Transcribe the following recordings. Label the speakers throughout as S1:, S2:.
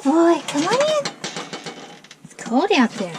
S1: Hey boy, come on in. It's cold out there.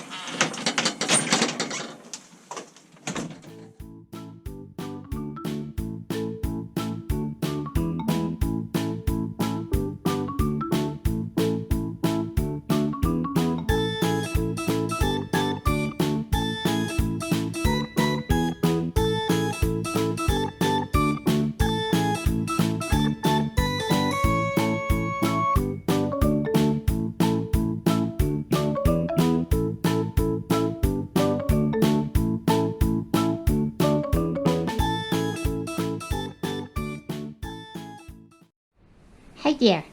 S1: Hey there.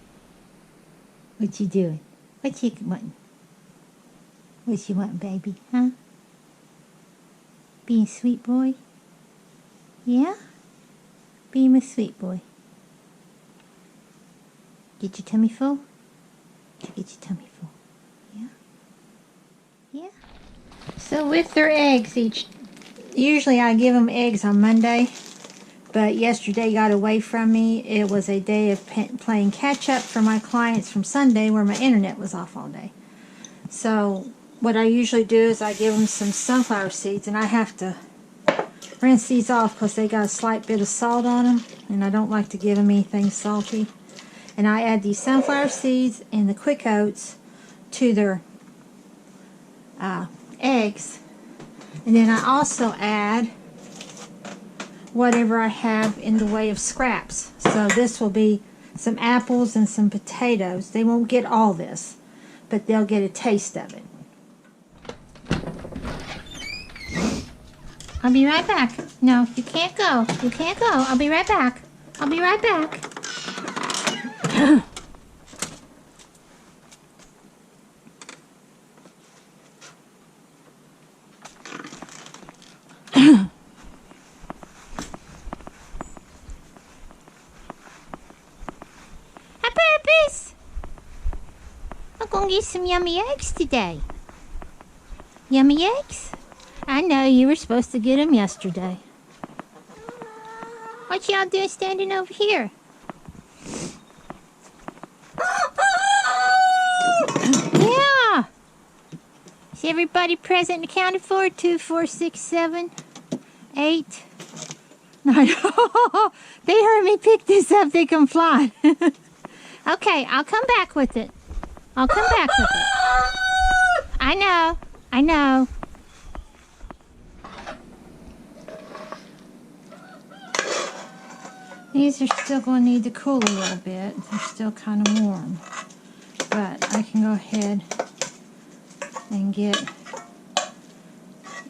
S1: What you doing? What you wanting? What you wanting, baby? Huh? Being a sweet boy? Yeah? Being a sweet boy. Get your tummy full? Get your tummy full. Yeah? Yeah? So with their eggs usually I give them eggs on Monday. But yesterday got away from me. It was a day of playing catch up for my clients from Sunday where my internet was off all day. So what I usually do is I give them some sunflower seeds, and I have to rinse these off because they got a slight bit of salt on them, and I don't like to give them anything salty. And I add these sunflower seeds and the quick oats to their eggs. And then I also add whatever I have in the way of scraps. So this will be some apples and some potatoes. They won't get all this, but they'll get a taste of it. I'll be right back. No, you can't go. You can't go. I'll be right back. I'll be right back. I'm gonna get some yummy eggs today. Yummy eggs? I know you were supposed to get them yesterday. What y'all doing standing over here? Yeah. Is everybody present and accounted for? 2, 4, 6, 7, 8, 9. They heard me pick this up. They come flying. Okay, I'll come back with it. I'll come back with it. I know. I know. These are still going to need to cool a little bit. They're still kind of warm. But I can go ahead and get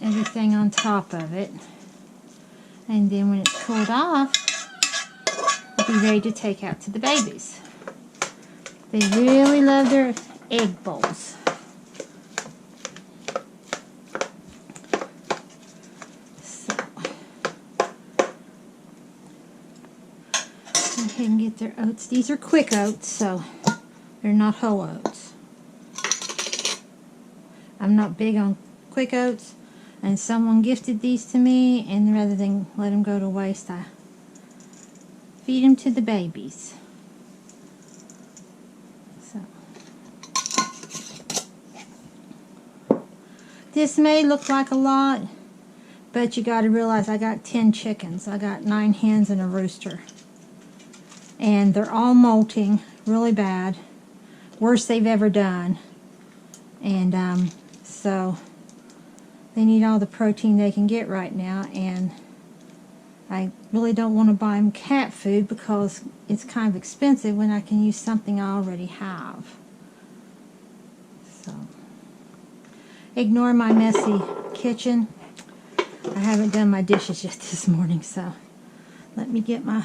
S1: everything on top of it. And then when it's cooled off, I'll be ready to take out to the babies. They really love their egg bowls. So, go ahead and get their oats. These are quick oats, so they're not whole oats. I'm not big on quick oats, and someone gifted these to me, and rather than let them go to waste, I feed them to the babies. This may look like a lot, but you got to realize I got 10 chickens. I got 9 hens and a rooster. And they're all molting really bad. Worst they've ever done. And so they need all the protein they can get right now. And I really don't want to buy them cat food because it's kind of expensive when I can use something I already have. So ignore my messy kitchen. I haven't done my dishes yet this morning, so let me get my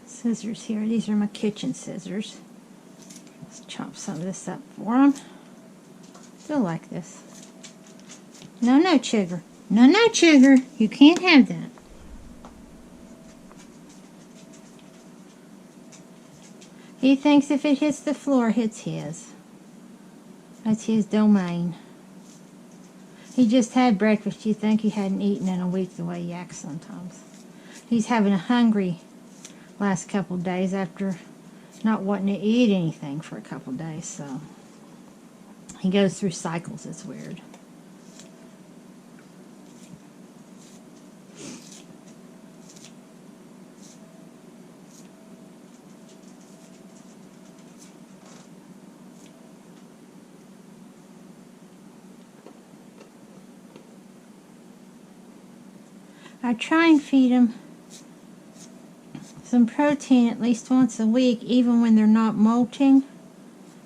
S1: scissors here. These are my kitchen scissors. Let's chop some of this up for them. Still like this. No, no, sugar. No, no, sugar. You can't have that. He thinks if it hits the floor, it's his. That's his domain. He just had breakfast. You think he hadn't eaten in a week the way he acts sometimes. He's having a hungry last couple of days after not wanting to eat anything for a couple days, so he goes through cycles. It's weird. I try and feed them some protein at least once a week, even when they're not molting.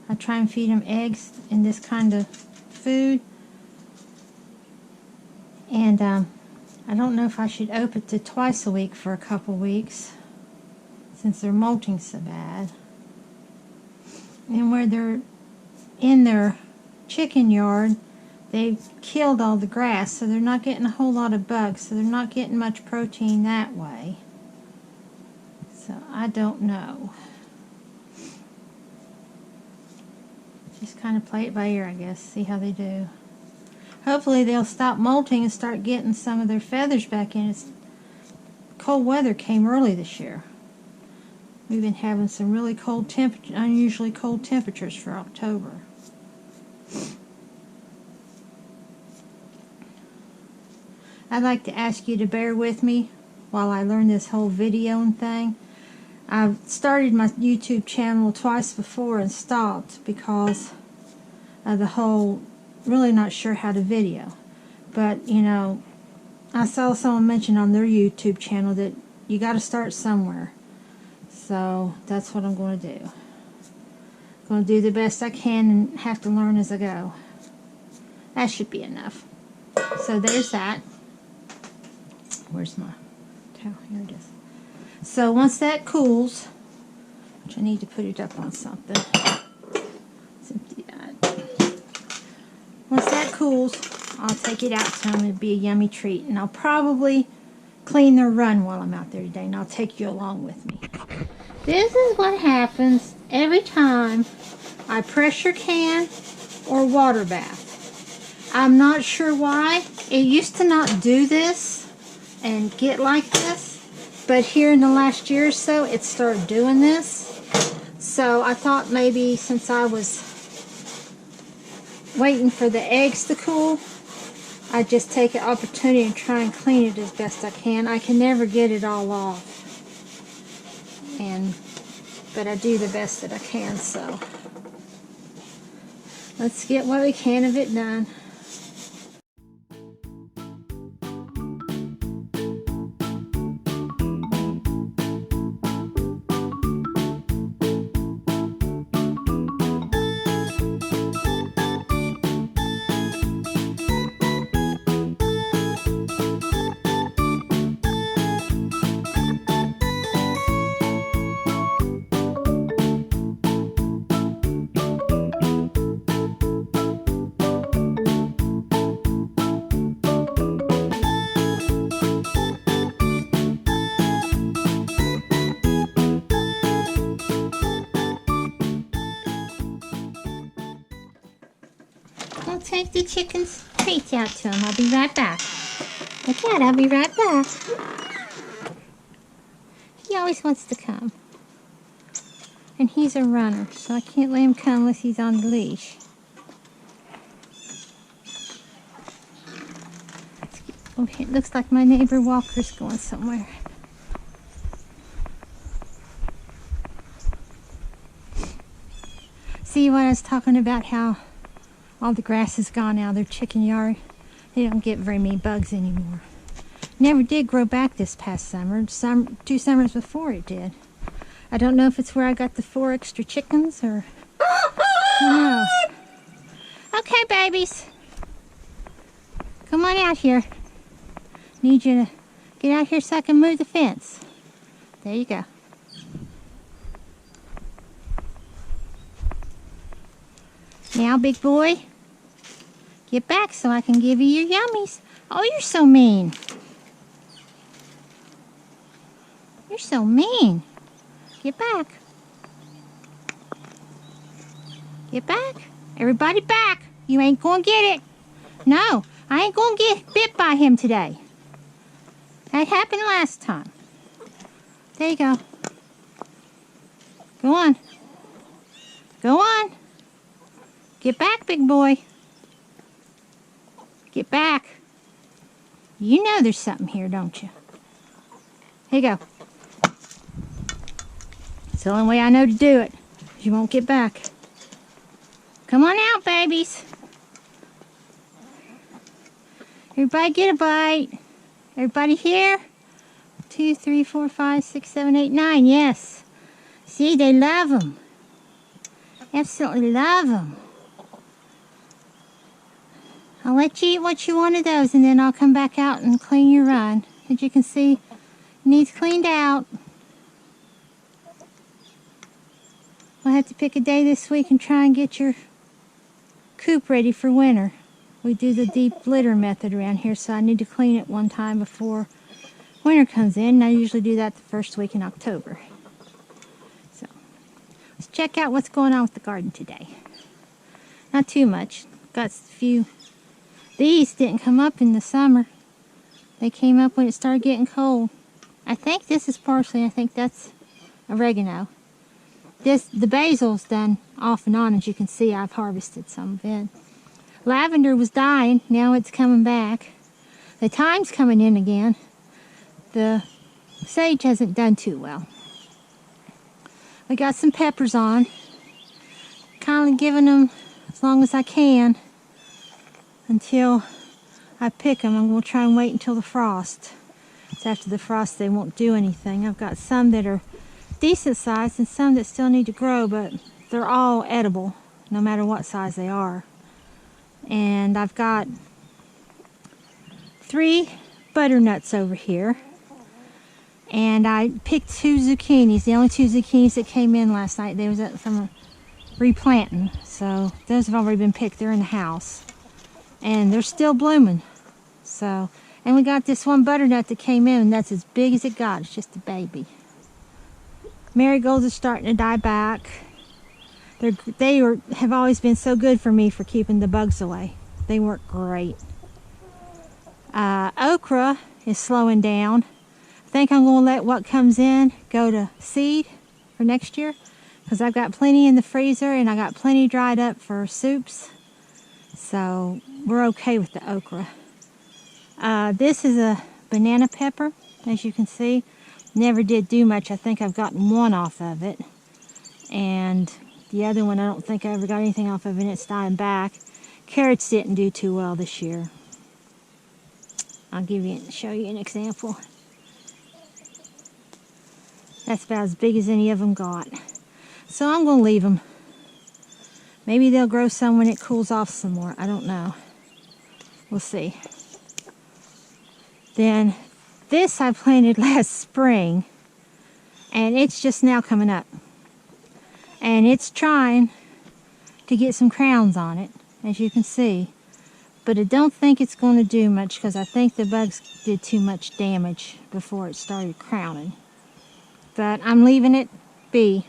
S1: I try and feed them eggs in this kind of food. And I don't know if I should up it to twice a week for a couple weeks, since they're molting so bad. And where they're in their chicken yard, they've killed all the grass, so they're not getting a whole lot of bugs, so they're not getting much protein that way. So I don't know. Just kind of play it by ear, I guess, see how they do. Hopefully they'll stop molting and start getting some of their feathers back in. Cold weather came early this year. We've been having some really cold unusually cold temperatures for October. I'd like to ask you to bear with me while I learn this whole videoing thing. I've started my YouTube channel twice before and stopped because of the whole really not sure how to video. But, you know, I saw someone mention on their YouTube channel that you got to start somewhere. So that's what I'm going to do. I'm going to do the best I can and have to learn as I go. That should be enough. So there's that. Where's my towel? Here it is. So once that cools, which I need to put it up on something. Let's empty that. Once that cools, I'll take it out to them. It'll be a yummy treat. And I'll probably clean their run while I'm out there today. And I'll take you along with me. This is what happens every time I pressure can or water bath. I'm not sure why. It used to not do this and get like this, but here in the last year or so it started doing this. So I thought maybe since I was waiting for the eggs to cool, I'd just take an opportunity and try and clean it as best I can. I can never get it all off, but I do the best that I can. So let's get what we can of it done. I'll take the chicken's treats out to him. I'll be right back. Okay, I'll be right back. He always wants to come. And he's a runner, so I can't let him come unless he's on the leash. Okay, it looks like my neighbor Walker's going somewhere. See what I was talking about, how all the grass is gone out of their chicken yard. They don't get very many bugs anymore. Never did grow back this past summer. 2 summers before it did. I don't know if it's where I got the 4 extra chickens or... I don't know. Okay, babies. Come on out here. Need you to get out here so I can move the fence. There you go. Now, big boy, get back so I can give you your yummies. Oh, you're so mean. You're so mean. Get back. Get back. Everybody back. You ain't gonna get it. No, I ain't gonna get bit by him today. That happened last time. There you go. Go on. Go on. Get back, big boy. Get back. You know there's something here, don't you? Here you go. It's the only way I know to do it. You won't get back. Come on out, babies. Everybody get a bite. Everybody here? 2, 3, 4, 5, 6, 7, 8, 9. Yes. See, they love them. Absolutely love them. I'll let you eat what you want of those, and then I'll come back out and clean your run. As you can see, it needs cleaned out. We'll have to pick a day this week and try and get your coop ready for winter. We do the deep litter method around here, so I need to clean it one time before winter comes in. I usually do that the first week in October. So, let's check out what's going on with the garden today. Not too much. Got a few. These didn't come up in the summer. They came up when it started getting cold. I think this is parsley. I think that's oregano. The basil's done off and on. As you can see, I've harvested some of it. Lavender was dying. Now it's coming back. The thyme's coming in again. The sage hasn't done too well. We got some peppers on. Kind of giving them as long as I can until I pick them. I'm going to try and wait until the frost. It's after the frost they won't do anything. I've got some that are decent size and some that still need to grow, but they're all edible no matter what size they are. And I've got 3 butternuts over here, and I picked 2 zucchinis, the only 2 zucchinis that came in last night. They was from replanting, so those have already been picked. They're in the house and they're still blooming. So, and we got this one butternut that came in, and that's as big as it got. It's just a baby. Marigolds are starting to die back. They have always been so good for me for keeping the bugs away. They work great. Okra is slowing down. I think I'm going to let what comes in go to seed for next year, because I've got plenty in the freezer and I got plenty dried up for soups. So we're okay with the okra. This is a banana pepper, as you can see. Never did do much. I think I've gotten 1 off of it. And the other one, I don't think I ever got anything off of it, and it's dying back. Carrots didn't do too well this year. I'll show you an example. That's about as big as any of them got. So I'm going to leave them. Maybe they'll grow some when it cools off some more. I don't know. We'll see. Then this I planted last spring, and it's just now coming up. And it's trying to get some crowns on it, as you can see. But I don't think it's going to do much, because I think the bugs did too much damage before it started crowning. But I'm leaving it be.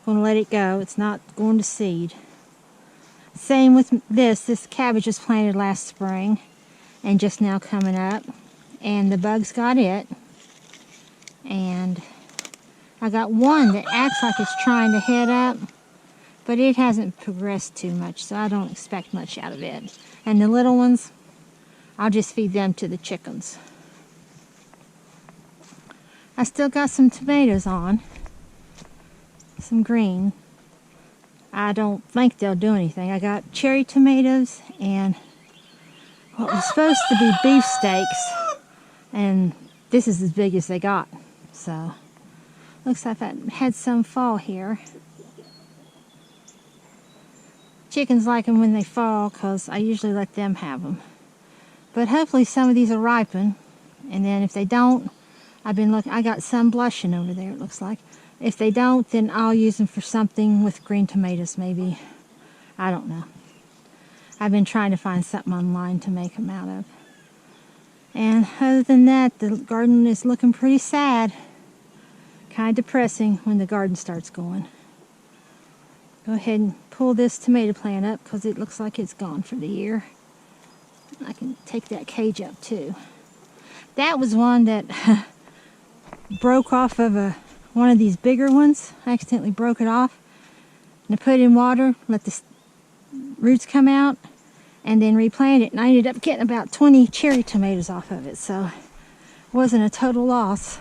S1: I'm going to let it go. It's not going to seed. Same with this. This cabbage was planted last spring and just now coming up. And the bugs got it. And I got one that acts like it's trying to head up, but it hasn't progressed too much, so I don't expect much out of it. And the little ones, I'll just feed them to the chickens. I still got some tomatoes on, some green. I don't think they'll do anything. I got cherry tomatoes and what was supposed to be beefsteaks, and this is as big as they got. So looks like I had some fall here. Chickens like them when they fall, because I usually let them have them. But hopefully some of these will ripen, and then if they don't, I've been looking. I got some blushing over there, it looks like. If they don't, then I'll use them for something with green tomatoes, maybe. I don't know. I've been trying to find something online to make them out of. And other than that, the garden is looking pretty sad. Kind of depressing when the garden starts going. Go ahead and pull this tomato plant up, because it looks like it's gone for the year. I can take that cage up too. That was one that broke off of a one of these bigger ones. I accidentally broke it off. And I put it in water, let the roots come out, and then replant it. And I ended up getting about 20 cherry tomatoes off of it, so it wasn't a total loss.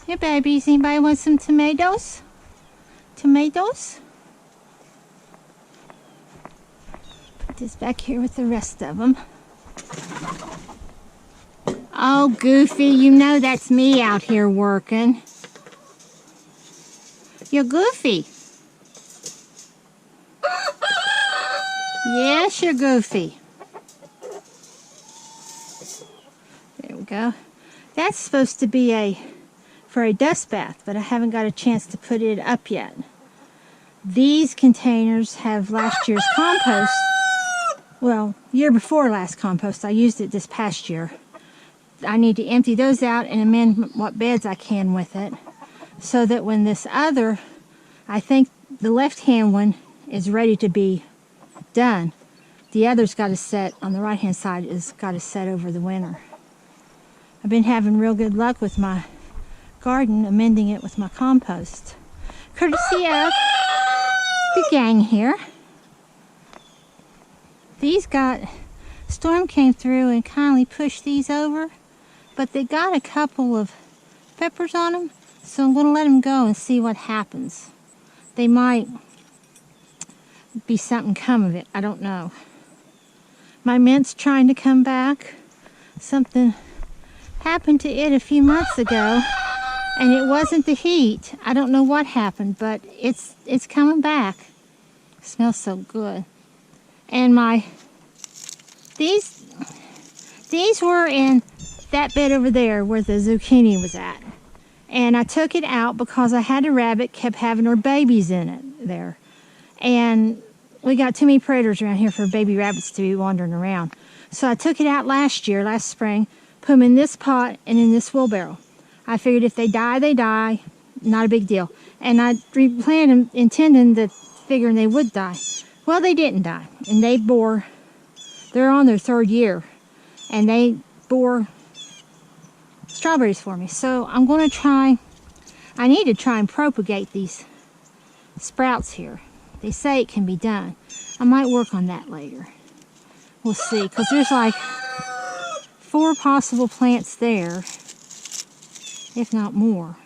S1: Hey babies, anybody want some tomatoes? Tomatoes? Put this back here with the rest of them. Oh, Goofy, you know that's me out here working. You're Goofy. Yes, you're Goofy. There we go. That's supposed to be for a dust bath, but I haven't got a chance to put it up yet. These containers have last year's compost. Well, year before last compost. I used it this past year. I need to empty those out and amend what beds I can with it, so that when this other, I think the left-hand one is ready to be done. The other's got to set, on the right-hand side, is got to set over the winter. I've been having real good luck with my garden, amending it with my compost. Courtesy of the gang here. These storm came through and kindly pushed these over, but they got a couple of peppers on them, so I'm going to let them go and see what happens. They might be something come of it, I don't know. My mint's trying to come back. Something happened to it a few months ago, and it wasn't the heat. I don't know what happened, but it's coming back. It smells so good. And these were in that bed over there where the zucchini was at. And I took it out because I had a rabbit kept having her babies in it there. And we got too many predators around here for baby rabbits to be wandering around. So I took it out last spring, put them in this pot and in this wheelbarrow. I figured if they die, they die. Not a big deal. And I replanted them figuring they would die. Well, they didn't die. And they're on their 3rd year. And they bore strawberries for me. So I'm going to I need to try and propagate these sprouts here. They say it can be done. I might work on that later. We'll see, because there's like 4 possible plants there, if not more.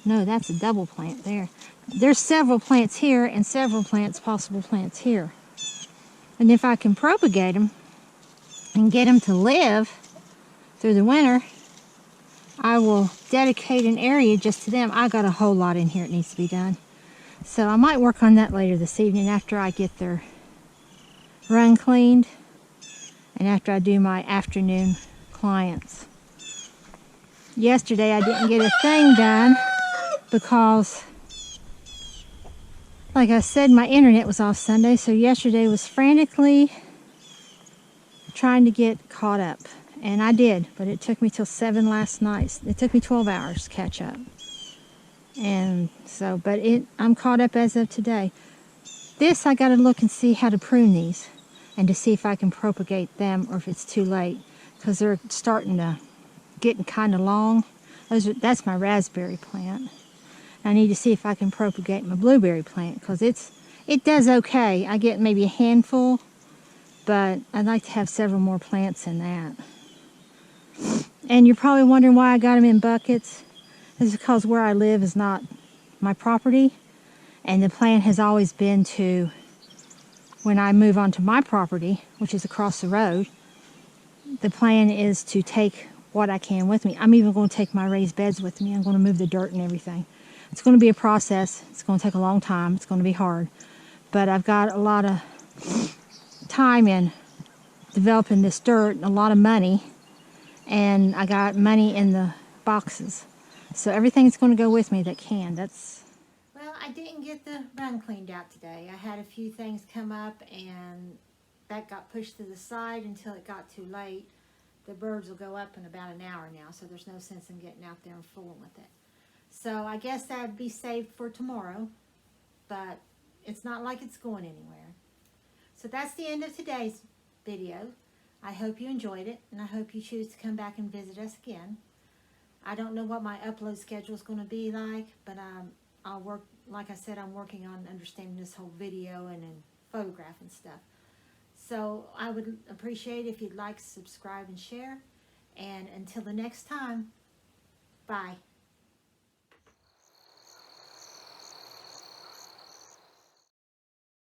S1: No, that's a double plant there. There's several plants here and several possible plants here. And if I can propagate them and get them to live through the winter, I will dedicate an area just to them. I got a whole lot in here that needs to be done. So I might work on that later this evening after I get their run cleaned and after I do my afternoon clients. Yesterday I didn't get a thing done because, like I said, my internet was off Sunday, so yesterday was frantically trying to get caught up. And I did, but it took me till 7 last night. It took me 12 hours to catch up. And so, but I'm caught up as of today. This, I got to look and see how to prune these and to see if I can propagate them or if it's too late, because they're starting to getting kind of long. That's my raspberry plant. I need to see if I can propagate my blueberry plant, because it does okay. I get maybe a handful, but I'd like to have several more plants in that. And you're probably wondering why I got them in buckets. It's because where I live is not my property, and the plan has always been to, when I move onto my property, which is across the road, the plan is to take what I can with me. I'm even going to take my raised beds with me. I'm going to move the dirt and everything. It's going to be a process. It's going to take a long time. It's going to be hard. But I've got a lot of time in developing this dirt and a lot of money, and I got money in the boxes. So everything's going to go with me that can. Well, I didn't get the run cleaned out today. I had a few things come up, and that got pushed to the side until it got too late. The birds will go up in about an hour now, so there's no sense in getting out there and fooling with it. So I guess that'd be saved for tomorrow, but it's not like it's going anywhere. So that's the end of today's video. I hope you enjoyed it, and I hope you choose to come back and visit us again. I don't know what my upload schedule is going to be like, but I'll work, like I said, I'm working on understanding this whole video and photograph and stuff. So I would appreciate if you'd like, subscribe, and share. And until the next time, bye.